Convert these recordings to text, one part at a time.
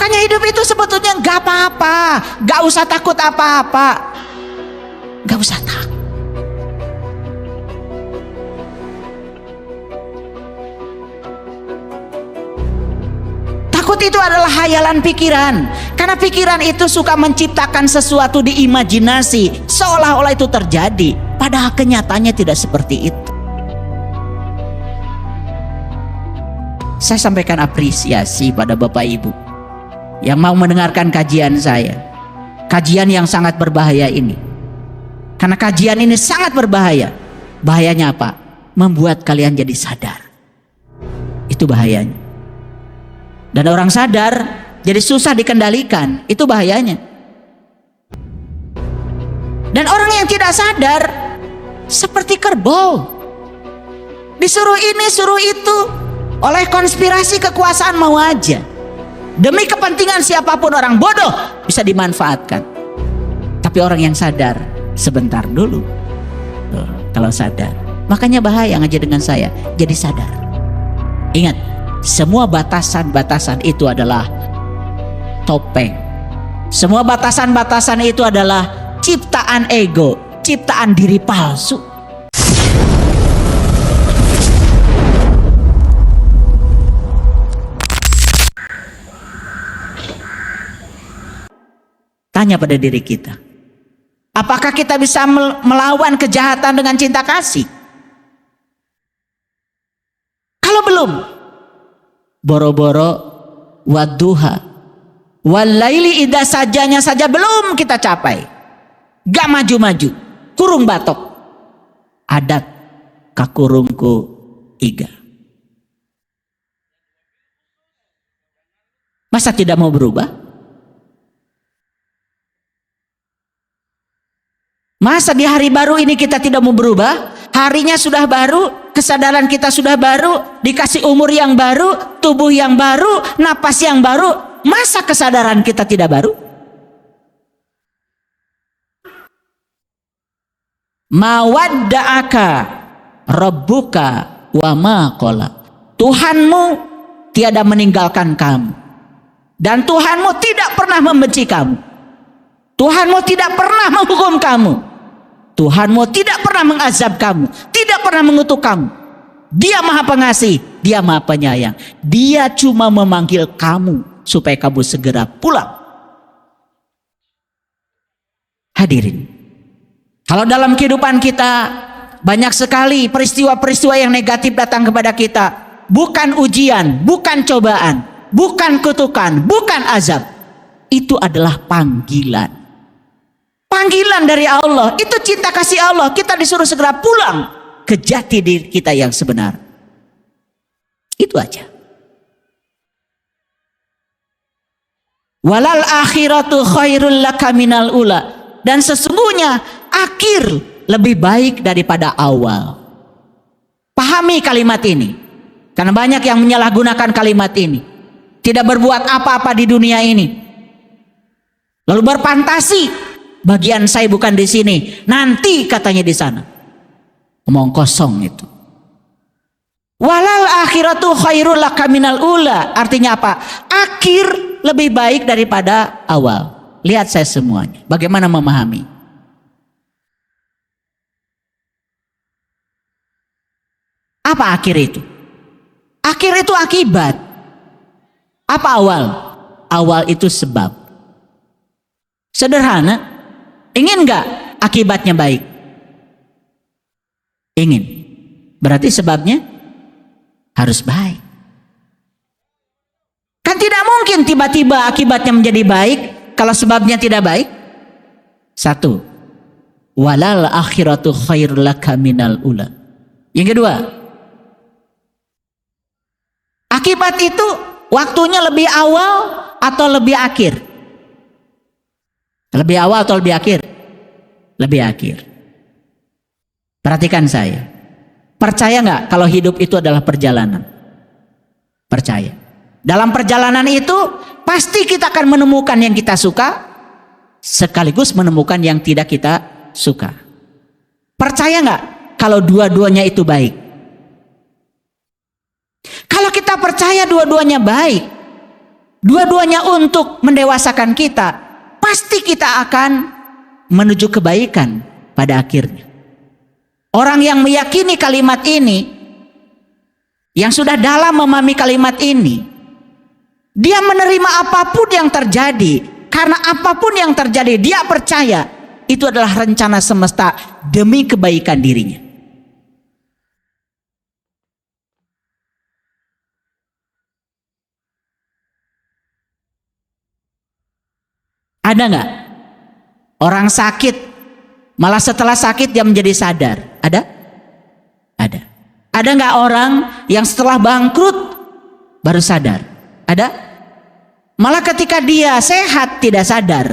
Makanya hidup itu sebetulnya nggak apa-apa, nggak usah takut apa-apa, nggak usah takut. Takut itu adalah hayalan pikiran, karena pikiran itu suka menciptakan sesuatu di imajinasi, seolah-olah itu terjadi, padahal kenyataannya tidak seperti itu. Saya sampaikan apresiasi pada Bapak Ibu yang mau mendengarkan kajian saya, kajian yang sangat berbahaya ini, karena kajian ini sangat berbahaya. Bahayanya apa? Membuat kalian jadi sadar. Itu bahayanya. Dan orang sadar jadi susah dikendalikan, itu bahayanya. Dan orang yang tidak sadar seperti kerbau, disuruh ini suruh itu oleh konspirasi kekuasaan mau aja, demi kepentingan siapapun. Orang bodoh bisa dimanfaatkan. Tapi orang yang sadar sebentar dulu. Tuh, kalau sadar, makanya bahaya ngaji dengan saya, jadi sadar. Ingat, semua batasan-batasan itu adalah topeng. Semua batasan-batasan itu adalah ciptaan ego, ciptaan diri palsu. Tanya pada diri kita, apakah kita bisa melawan kejahatan dengan cinta kasih? Kalau belum, boro-boro wadduha walaili idza sajanya saja belum kita capai, gak maju-maju, kurung batok adat kakurungku iga. Masa tidak mau berubah? Masa di hari baru ini kita tidak mau berubah? Harinya sudah baru, kesadaran kita sudah baru, dikasih umur yang baru, tubuh yang baru, napas yang baru. Masa kesadaran kita tidak baru? Mawadda'aka rabbuka wa ma qala. Tuhanmu tiada meninggalkan kamu, dan Tuhanmu tidak pernah membenci kamu. Tuhanmu tidak pernah menghukum kamu. Tuhanmu tidak pernah mengazab kamu, tidak pernah mengutuk kamu. Dia Maha Pengasih, Dia Maha Penyayang. Dia cuma memanggil kamu supaya kamu segera pulang. Hadirin, kalau dalam kehidupan kita banyak sekali peristiwa-peristiwa yang negatif datang kepada kita, bukan ujian, bukan cobaan, bukan kutukan, bukan azab. Itu adalah panggilan. Panggilan dari Allah, itu cinta kasih Allah. Kita disuruh segera pulang ke jati diri kita yang sebenar. Itu aja. Walal akhiratu khairul laka minal ula. Dan sesungguhnya akhir lebih baik daripada awal. Pahami kalimat ini, karena banyak yang menyalahgunakan kalimat ini. Tidak berbuat apa-apa di dunia ini, lalu berfantasi, bagian saya bukan di sini, nanti katanya di sana. Omong kosong itu. Walal akhiratu khairul laka minal ula. Artinya apa? Akhir lebih baik daripada awal. Lihat saya semuanya, bagaimana memahami. Apa akhir itu? Akhir itu akibat. Apa awal? Awal itu sebab. Sederhana. Ingin nggak akibatnya baik? Ingin. Berarti sebabnya harus baik. Kan tidak mungkin tiba-tiba akibatnya menjadi baik kalau sebabnya tidak baik. Satu, walal akhiratu khairul laka minal ula. Yang kedua, akibat itu waktunya lebih awal atau lebih akhir? Lebih awal atau lebih akhir? Lebih akhir. Perhatikan saya. Percaya nggak kalau hidup itu adalah perjalanan? Percaya. Dalam perjalanan itu pasti kita akan menemukan yang kita suka, sekaligus menemukan yang tidak kita suka. Percaya nggak kalau dua-duanya itu baik? Kalau kita percaya dua-duanya baik, dua-duanya untuk mendewasakan kita, pasti kita akan menuju kebaikan pada akhirnya. Orang yang meyakini kalimat ini, yang sudah dalam memahami kalimat ini, dia menerima apapun yang terjadi, karena apapun yang terjadi dia percaya itu adalah rencana semesta demi kebaikan dirinya. Ada nggak orang sakit malah setelah sakit dia menjadi sadar? Ada? Ada. Ada nggak orang yang setelah bangkrut baru sadar? Ada? Malah ketika dia sehat tidak sadar,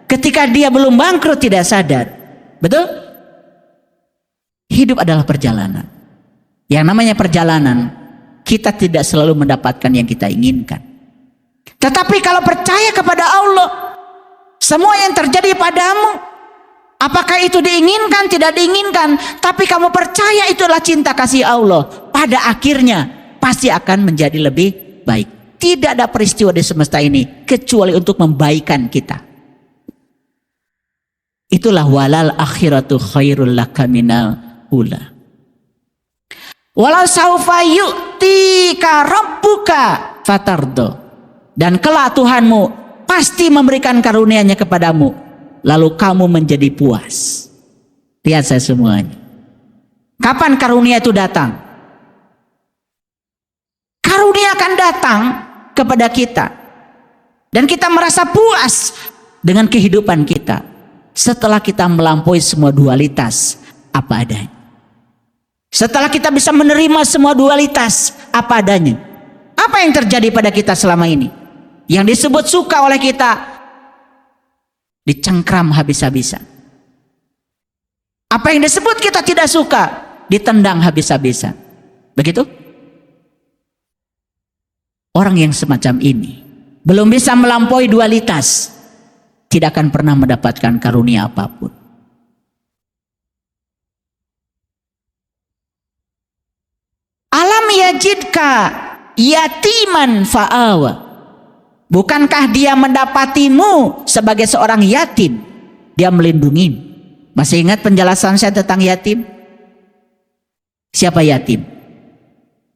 ketika dia belum bangkrut tidak sadar. Betul? Hidup adalah perjalanan. Yang namanya perjalanan, kita tidak selalu mendapatkan yang kita inginkan. Tetapi kalau percaya kepada Allah, semua yang terjadi padamu, apakah itu diinginkan, tidak diinginkan, tapi kamu percaya itu adalah cinta kasih Allah, pada akhirnya pasti akan menjadi lebih baik. Tidak ada peristiwa di semesta ini kecuali untuk membaikan kita. Itulah walal akhiratu khairul laka minal ula. Walau saufa yu'tika rabbuka fatardo. Dan kelak Tuhanmu pasti memberikan karunia-Nya kepadamu, lalu kamu menjadi puas. Lihat saya semuanya. Kapan karunia itu datang? Karunia akan datang kepada kita, dan kita merasa puas dengan kehidupan kita setelah kita melampaui semua dualitas apa adanya. Setelah kita bisa menerima semua dualitas apa adanya. Apa yang terjadi pada kita selama ini? Yang disebut suka oleh kita dicengkram habis-habisan. Apa yang disebut kita tidak suka ditendang habis-habisan. Begitu? Orang yang semacam ini belum bisa melampaui dualitas, tidak akan pernah mendapatkan karunia apapun. Alam yajidka yatiman fa'awa. Bukankah dia mendapatimu sebagai seorang yatim? Dia melindungi. Masih ingat penjelasan saya tentang yatim? Siapa yatim?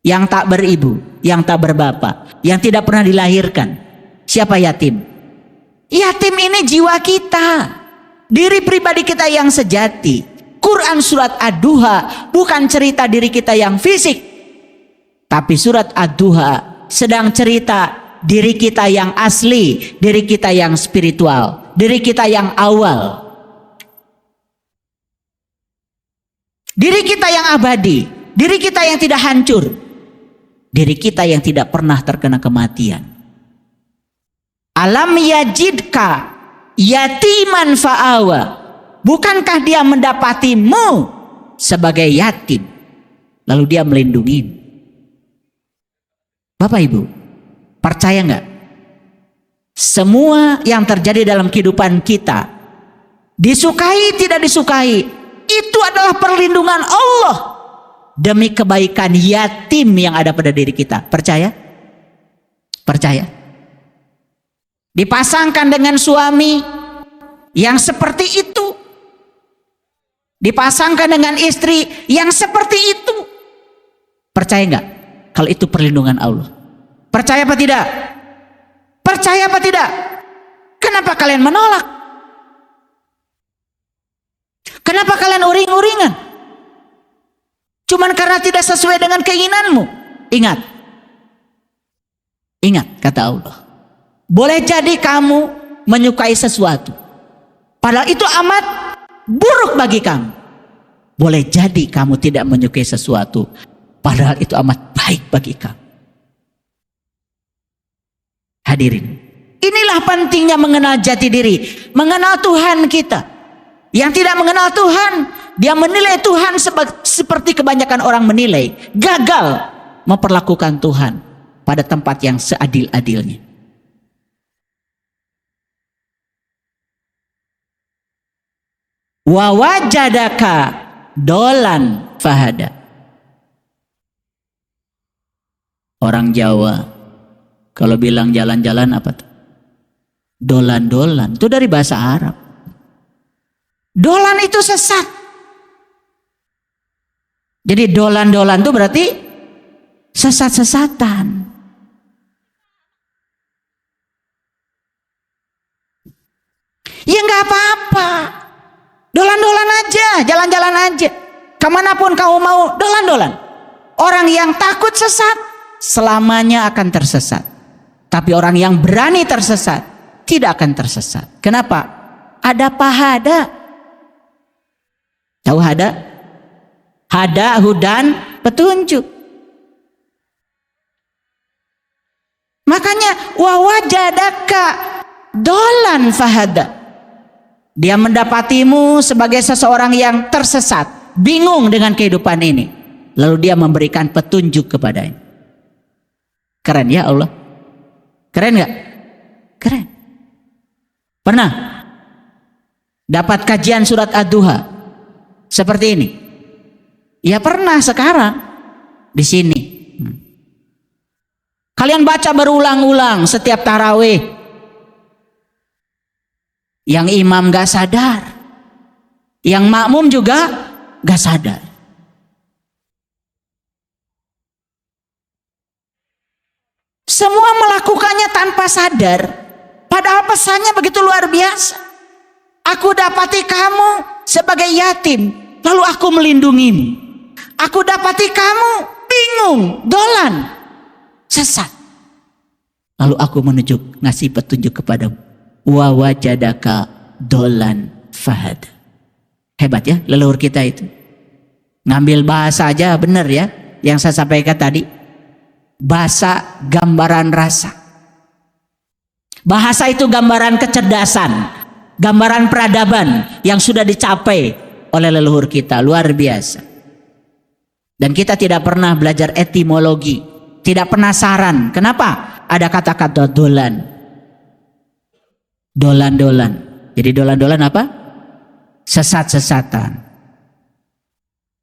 Yang tak beribu, yang tak berbapak, yang tidak pernah dilahirkan. Siapa yatim? Yatim ini jiwa kita, diri pribadi kita yang sejati. Quran surat Ad-Duha bukan cerita diri kita yang fisik, tapi surat Ad-Duha sedang cerita diri kita yang asli, diri kita yang spiritual, diri kita yang awal, diri kita yang abadi, diri kita yang tidak hancur, diri kita yang tidak pernah terkena kematian. Alam yajidka yatiman fa'awa. Bukankah dia mendapatimu sebagai yatim, lalu dia melindungi? Bapak Ibu, percaya nggak? Semua yang terjadi dalam kehidupan kita, disukai tidak disukai, itu adalah perlindungan Allah demi kebaikan yatim yang ada pada diri kita. Percaya? Percaya? Dipasangkan dengan suami yang seperti itu, dipasangkan dengan istri yang seperti itu. Percaya nggak kalau itu perlindungan Allah? Percaya apa tidak? Percaya apa tidak? Kenapa kalian menolak? Kenapa kalian uring-uringan? Cuman karena tidak sesuai dengan keinginanmu. Ingat, ingat kata Allah, boleh jadi kamu menyukai sesuatu, padahal itu amat buruk bagi kamu. Boleh jadi kamu tidak menyukai sesuatu, padahal itu amat baik bagi kamu. Hadirin, inilah pentingnya mengenal jati diri, mengenal Tuhan kita. Yang tidak mengenal Tuhan, dia menilai Tuhan seperti kebanyakan orang menilai, gagal memperlakukan Tuhan pada tempat yang seadil-adilnya. Wa wajadaka dolan fahada. Orang Jawa Kalau bilang jalan-jalan apa tuh? Dolan-dolan. Itu dari bahasa Arab. Dolan itu sesat. Jadi dolan-dolan itu berarti sesat-sesatan. Ya nggak apa-apa. Dolan-dolan aja, jalan-jalan aja. Kemanapun kamu mau, dolan-dolan. Orang yang takut sesat, selamanya akan tersesat. Tapi orang yang berani tersesat, tidak akan tersesat. Kenapa? Ada pahada. Tahu hada? Hada, hudan, petunjuk. Makanya wawajadaka dolan fahada. Dia mendapatimu sebagai seseorang yang tersesat, bingung dengan kehidupan ini. Lalu dia memberikan petunjuk kepadanya. Keren ya Allah? Keren gak? Keren. Pernah dapat kajian surat Ad-Duha seperti ini? Ya pernah sekarang di sini. Kalian baca berulang-ulang setiap tarawih. Yang imam gak sadar, yang makmum juga gak sadar. Semua melakukannya tanpa sadar, padahal pesannya begitu luar biasa. Aku dapati kamu sebagai yatim, lalu aku melindungimu. Aku dapati kamu bingung, dolan, sesat, lalu aku ngasih petunjuk kepadamu. Wa wajadaka dolan fahad. Hebat ya leluhur kita itu. Ngambil bahasa aja benar ya. Yang saya sampaikan tadi. Bahasa gambaran rasa. Bahasa itu gambaran kecerdasan. Gambaran peradaban yang sudah dicapai oleh leluhur kita. Luar biasa. Dan kita tidak pernah belajar etimologi. Tidak penasaran. Kenapa? Ada kata-kata dolan. Dolan-dolan. Jadi dolan-dolan apa? Sesat-sesatan.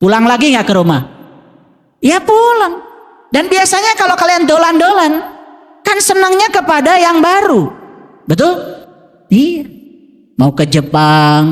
Pulang lagi nggak ke rumah? Ya pulang. Dan biasanya kalau kalian dolan-dolan, kan senangnya kepada yang baru. Betul? Iya. Mau ke Jepang.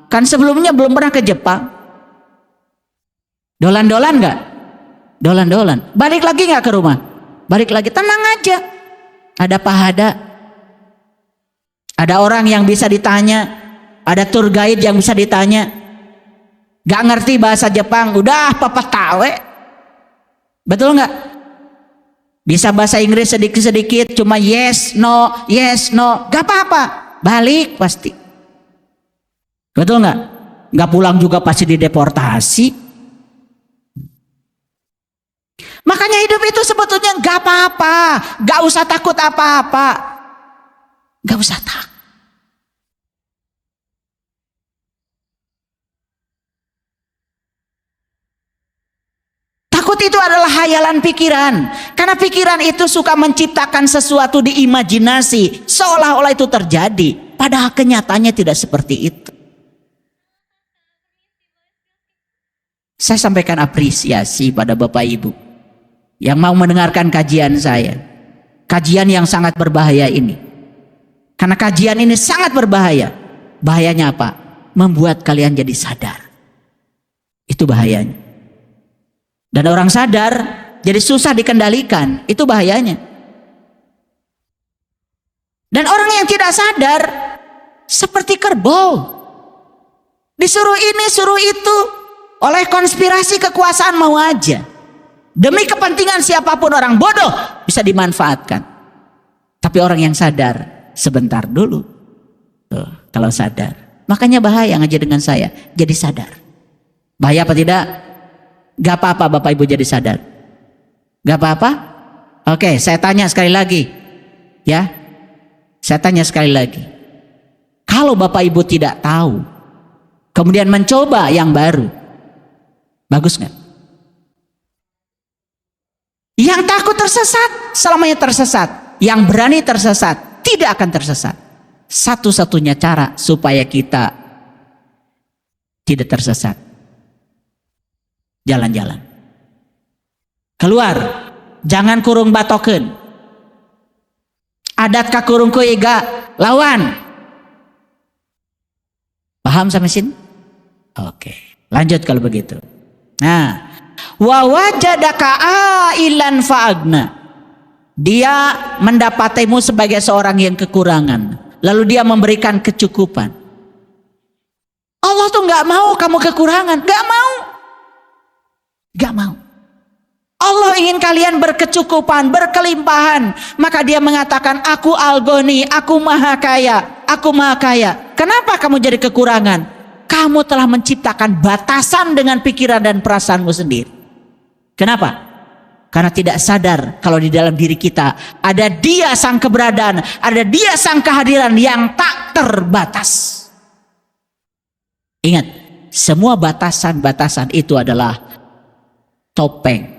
Kan sebelumnya belum pernah ke Jepang. Dolan-dolan nggak? Dolan-dolan. Balik lagi nggak ke rumah? Balik lagi. Tenang aja. Ada pahada. Ada orang yang bisa ditanya, ada tour guide yang bisa ditanya. Gak ngerti bahasa Jepang, udah papa tawe. Betul nggak? Bisa bahasa Inggris sedikit-sedikit, cuma yes, no, gak apa-apa. Balik pasti. Betul nggak? Gak pulang juga pasti dideportasi. Makanya hidup itu sebetulnya gak apa-apa, gak usah takut apa-apa. Gak usah takut. Takut itu adalah hayalan pikiran. Karena pikiran itu suka menciptakan sesuatu di imajinasi. Seolah-olah itu terjadi. Padahal kenyataannya tidak seperti itu. Saya sampaikan apresiasi pada Bapak Ibu yang mau mendengarkan kajian saya. Kajian yang sangat berbahaya ini. Karena kajian ini sangat berbahaya. Bahayanya apa? Membuat kalian jadi sadar. Itu bahayanya. Dan orang sadar jadi susah dikendalikan. Itu bahayanya. Dan orang yang tidak sadar seperti kerbau. Disuruh ini, suruh itu. Oleh konspirasi kekuasaan mau aja. Demi kepentingan siapapun orang bodoh bisa dimanfaatkan. Tapi orang yang sadar sebentar dulu. Tuh, kalau sadar. Makanya bahaya ngaji dengan saya. Jadi sadar. Bahaya apa tidak? Gak apa-apa Bapak Ibu jadi sadar. Gak apa-apa? Oke, saya tanya sekali lagi. Ya. Saya tanya sekali lagi. Kalau Bapak Ibu tidak tahu, kemudian mencoba yang baru, bagus gak? Yang takut tersesat, selamanya tersesat. Yang berani tersesat, tidak akan tersesat. Satu-satunya cara supaya kita tidak tersesat, jalan-jalan. Keluar, jangan kurung batoken. Adat kakurungku iga lawan. Paham sampai sini? Oke, lanjut kalau begitu. Nah, wa wajadaka ailan fa'agna. Dia mendapatimu sebagai seorang yang kekurangan, lalu dia memberikan kecukupan. Allah tuh nggak mau kamu kekurangan, nggak mau, nggak mau. Allah ingin kalian berkecukupan, berkelimpahan. Maka dia mengatakan, aku Al-Ghani, aku maha kaya, aku maha kaya. Kenapa kamu jadi kekurangan? Kamu telah menciptakan batasan dengan pikiran dan perasaanmu sendiri. Kenapa? Karena tidak sadar kalau di dalam diri kita ada Dia sang keberadaan, ada Dia sang kehadiran yang tak terbatas. Ingat, semua batasan-batasan itu adalah topeng.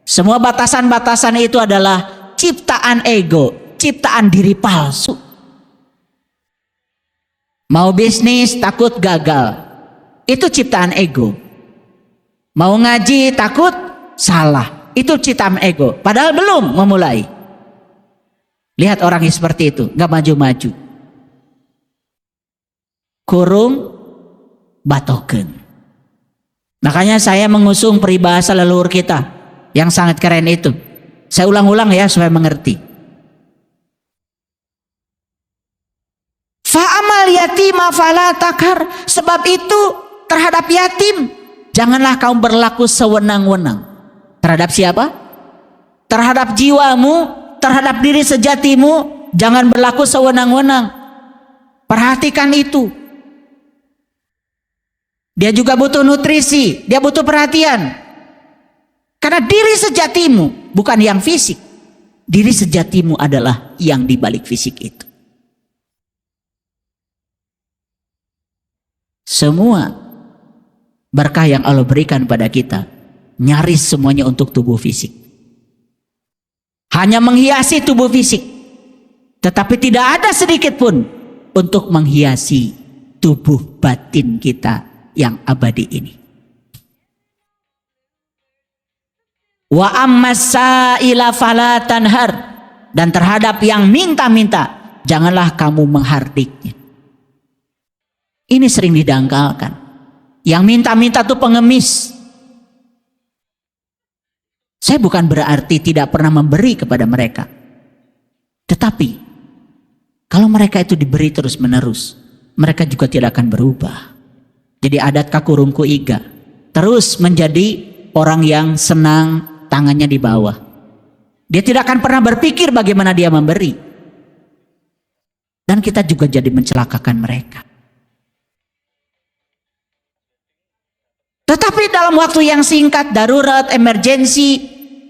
Semua batasan-batasan itu adalah ciptaan ego, ciptaan diri palsu. Mau bisnis takut gagal, itu ciptaan ego. Mau ngaji takut salah, itu ciptaan ego. Padahal belum memulai. Lihat orang yang seperti itu, gak maju-maju. Kurung batoken. Makanya saya mengusung peribahasa leluhur kita yang sangat keren itu. Saya ulang-ulang ya supaya mengerti. Fa'amal yatima fala takar. Sebab itu terhadap yatim janganlah kamu berlaku sewenang-wenang. Terhadap siapa? Terhadap jiwamu, terhadap diri sejatimu, jangan berlaku sewenang-wenang. Perhatikan itu. Dia juga butuh nutrisi, dia butuh perhatian. Karena diri sejatimu bukan yang fisik. Diri sejatimu adalah yang dibalik fisik itu. Semua berkah yang Allah berikan pada kita, nyaris semuanya untuk tubuh fisik. Hanya menghiasi tubuh fisik. Tetapi tidak ada sedikit pun untuk menghiasi tubuh batin kita yang abadi ini. Wa ammasaila fala tanhar. Dan terhadap yang minta-minta, janganlah kamu menghardiknya. Ini sering didangkalkan. Yang minta-minta itu pengemis. Saya bukan berarti tidak pernah memberi kepada mereka. Tetapi kalau mereka itu diberi terus-menerus, mereka juga tidak akan berubah. Jadi adat kakurungku iga, terus menjadi orang yang senang tangannya di bawah. Dia tidak akan pernah berpikir bagaimana dia memberi. Dan kita juga jadi mencelakakan mereka. Tetapi dalam waktu yang singkat, darurat, emergensi,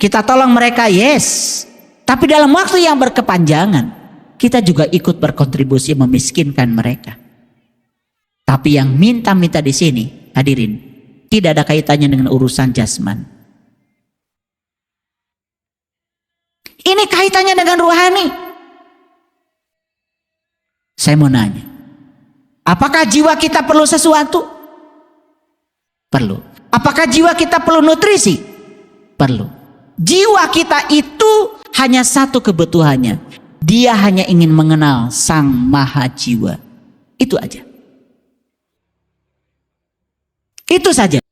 kita tolong mereka, yes. Tapi dalam waktu yang berkepanjangan, kita juga ikut berkontribusi memiskinkan mereka. Tapi yang minta-minta di sini, hadirin, tidak ada kaitannya dengan urusan jasman. Ini kaitannya dengan rohani. Saya mau nanya, apakah jiwa kita perlu sesuatu? Perlu. Apakah jiwa kita perlu nutrisi? Perlu. Jiwa kita itu hanya satu kebutuhannya. Dia hanya ingin mengenal Sang Maha Jiwa. Itu aja. Itu saja.